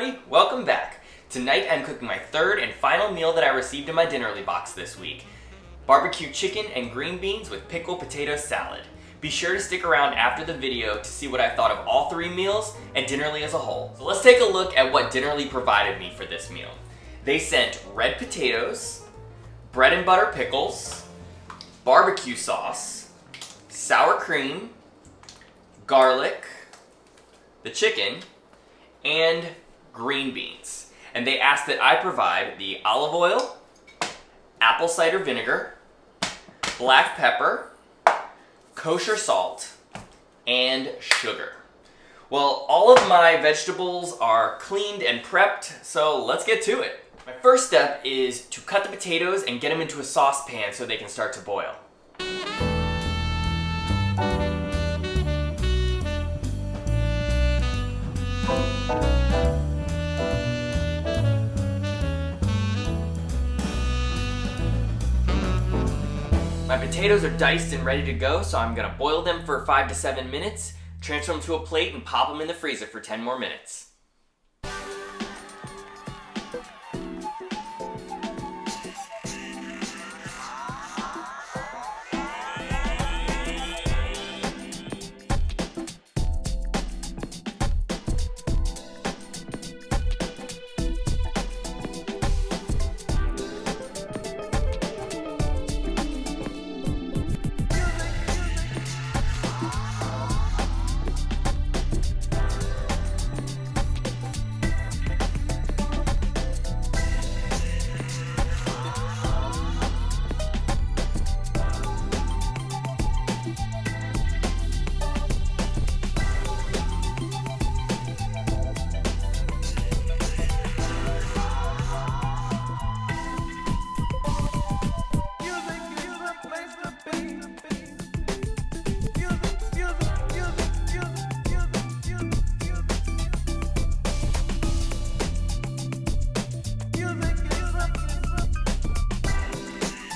everybody, welcome back. Tonight I'm cooking my third and final meal that I received in my Dinnerly box this week. Barbecue chicken and green beans with pickled potato salad. Be sure to stick around after the video to see what I thought of all three meals and Dinnerly as a whole. So let's take a look at what Dinnerly provided me for this meal. They sent red potatoes, bread and butter pickles, barbecue sauce, sour cream, garlic, the chicken, and green beans. And they asked that I provide the olive oil, apple cider vinegar, black pepper, kosher salt, and sugar. Well, all of my vegetables are cleaned and prepped, so let's get to it. My first step is to cut the potatoes and get them into a saucepan so they can start to boil. My potatoes are diced and ready to go, so I'm gonna boil them for 5 to 7 minutes, transfer them to a plate, and pop them in the freezer for 10 more minutes.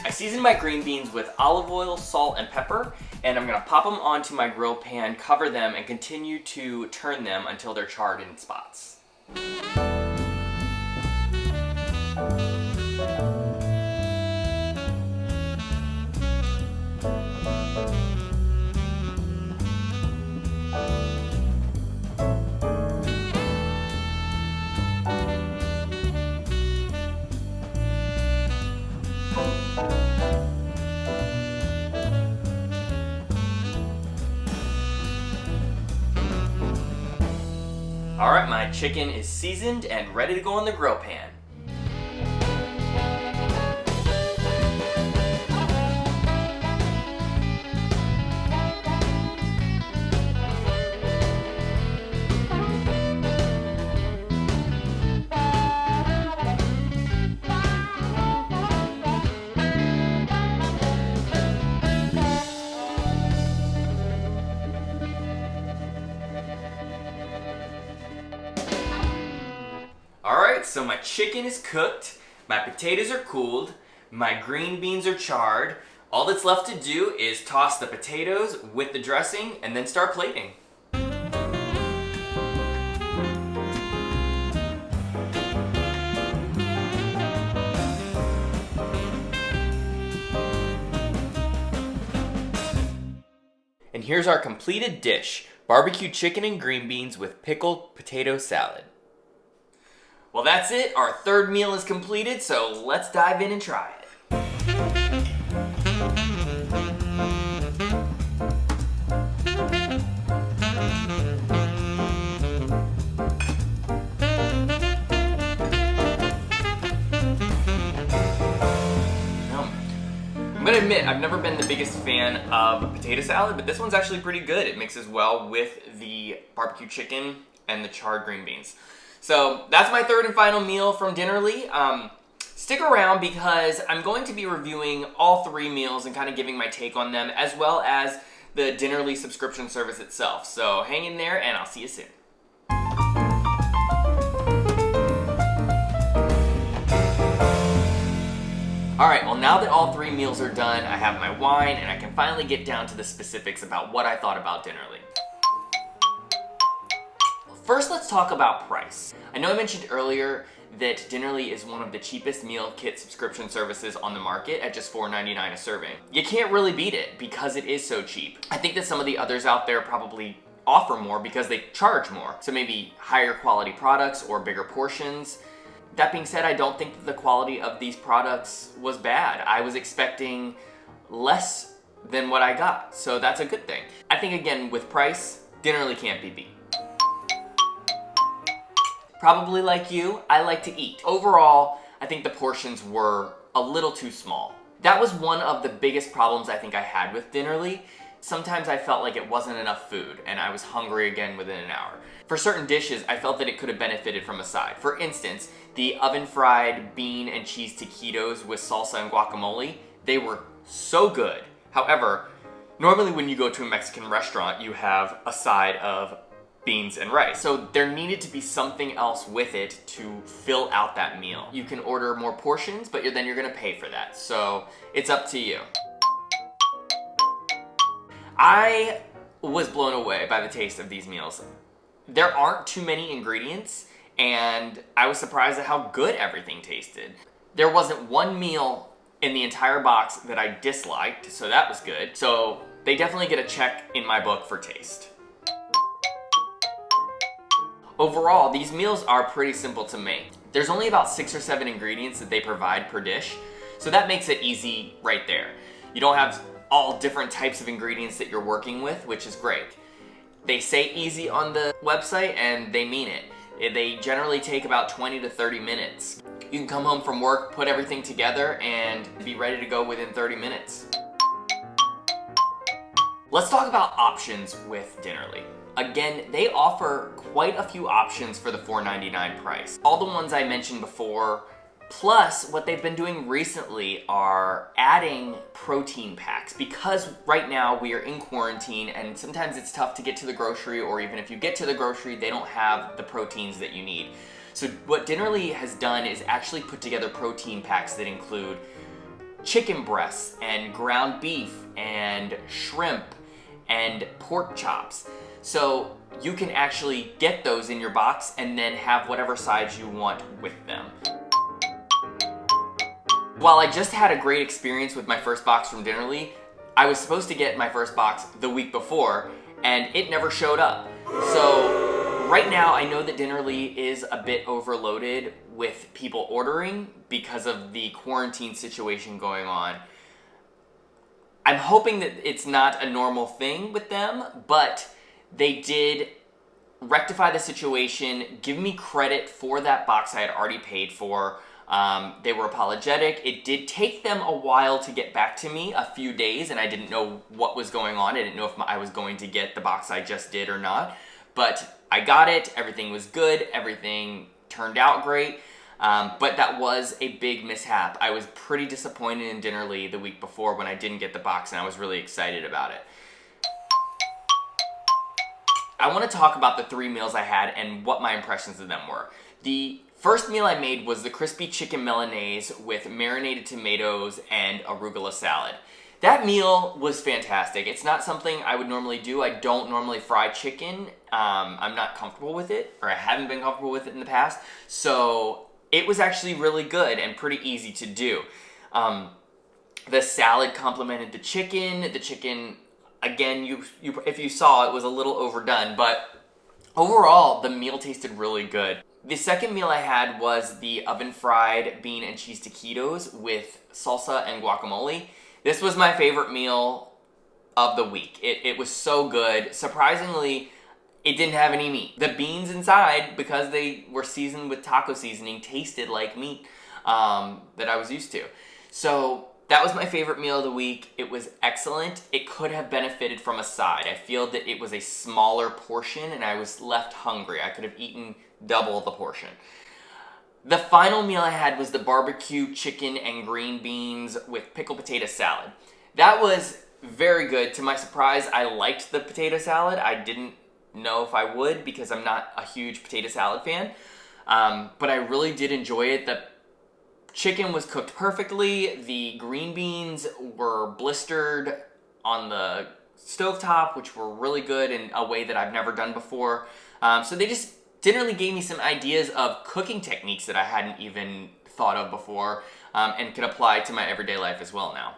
I seasoned my green beans with olive oil, salt, and pepper, and I'm gonna pop them onto my grill pan, cover them, and continue to turn them until they're charred in spots. Alright, my chicken is seasoned and ready to go in the grill pan. Alright, so my chicken is cooked, my potatoes are cooled, my green beans are charred. All that's left to do is toss the potatoes with the dressing and then start plating. And here's our completed dish, barbecue chicken and green beans with pickled potato salad. Well, that's it. Our third meal is completed, so let's dive in and try it. I'm gonna admit, I've never been the biggest fan of potato salad, but this one's actually pretty good. It mixes well with the barbecue chicken and the charred green beans. So that's my third and final meal from Dinnerly. Stick around because I'm going to be reviewing all three meals and kind of giving my take on them, as well as the Dinnerly subscription service itself. So hang in there and I'll see you soon. Alright, well now that all three meals are done, I have my wine and I can finally get down to the specifics about what I thought about Dinnerly. First, let's talk about price. I know I mentioned earlier that Dinnerly is one of the cheapest meal kit subscription services on the market at just $4.99 a serving. You can't really beat it because it is so cheap. I think that some of the others out there probably offer more because they charge more. So maybe higher quality products or bigger portions. That being said, I don't think that the quality of these products was bad. I was expecting less than what I got, so that's a good thing. I think again, with price, Dinnerly can't be beat. Probably like you, I like to eat. Overall, I think the portions were a little too small. That was one of the biggest problems I think I had with Dinnerly. Sometimes I felt like it wasn't enough food and I was hungry again within an hour. For certain dishes, I felt that it could have benefited from a side. For instance, the oven-fried bean and cheese taquitos with salsa and guacamole, they were so good. However, normally when you go to a Mexican restaurant, you have a side of beans and rice. So there needed to be something else with it to fill out that meal. You can order more portions, but then you're gonna pay for that. So it's up to you. I was blown away by the taste of these meals. There aren't too many ingredients, and I was surprised at how good everything tasted. There wasn't one meal in the entire box that I disliked, so that was good. So they definitely get a check in my book for taste. Overall, these meals are pretty simple to make. There's only about 6 or 7 ingredients that they provide per dish, so that makes it easy right there. You don't have all different types of ingredients that you're working with, which is great. They say easy on the website, and they mean it. They generally take about 20 to 30 minutes. You can come home from work, put everything together, and be ready to go within 30 minutes. Let's talk about options with Dinnerly. Again, they offer quite a few options for the $4.99 price. All the ones I mentioned before, plus what they've been doing recently are adding protein packs, because right now we are in quarantine and sometimes it's tough to get to the grocery, or even if you get to the grocery, they don't have the proteins that you need. So what Dinnerly has done is actually put together protein packs that include chicken breasts and ground beef and shrimp and pork chops. So you can actually get those in your box and then have whatever sides you want with them. While I just had a great experience with my first box from Dinnerly, I was supposed to get my first box the week before and it never showed up. So right now I know that Dinnerly is a bit overloaded with people ordering because of the quarantine situation going on. I'm hoping that it's not a normal thing with them, but they did rectify the situation, give me credit for that box I had already paid for. They were apologetic. It did take them a while to get back to me, a few days, and I didn't know what was going on. I didn't know if I was going to get the box I just did or not, but I got it. Everything was good. Everything turned out great. But that was a big mishap. I was pretty disappointed in Dinnerly the week before when I didn't get the box, and I was really excited about it. I want to talk about the 3 meals I had and what my impressions of them were. The first meal I made was the crispy chicken Milanese with marinated tomatoes and arugula salad. That meal was fantastic. It's not something I would normally do. I don't normally fry chicken. I'm not comfortable with it, or I haven't been comfortable with it in the past. So it was actually really good and pretty easy to do. The salad complemented the chicken. The chicken, again, if you saw, it was a little overdone, but overall, the meal tasted really good. The second meal I had was the oven-fried bean and cheese taquitos with salsa and guacamole. This was my favorite meal of the week. It was so good. Surprisingly, it didn't have any meat. The beans inside, because they were seasoned with taco seasoning, tasted like meat that I was used to. So that was my favorite meal of the week. It was excellent. It could have benefited from a side. I feel that it was a smaller portion and I was left hungry. I could have eaten double the portion. The final meal I had was the barbecue chicken and green beans with pickled potato salad. That was very good. To my surprise, I liked the potato salad. I didn't know if I would because I'm not a huge potato salad fan, but I really did enjoy it. The chicken was cooked perfectly. The green beans were blistered on the stovetop, which were really good in a way that I've never done before. So they just generally gave me some ideas of cooking techniques that I hadn't even thought of before, and can apply to my everyday life as well now.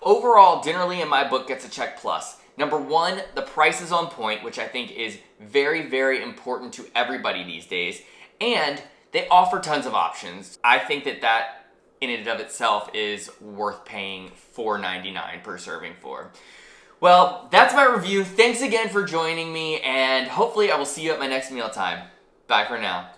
Overall, Dinnerly in my book gets a check plus. Number one, the price is on point, which I think is very, very important to everybody these days. And they offer tons of options. I think that in and of itself is worth paying $4.99 per serving for. Well, that's my review. Thanks again for joining me, and hopefully I will see you at my next mealtime. Bye for now.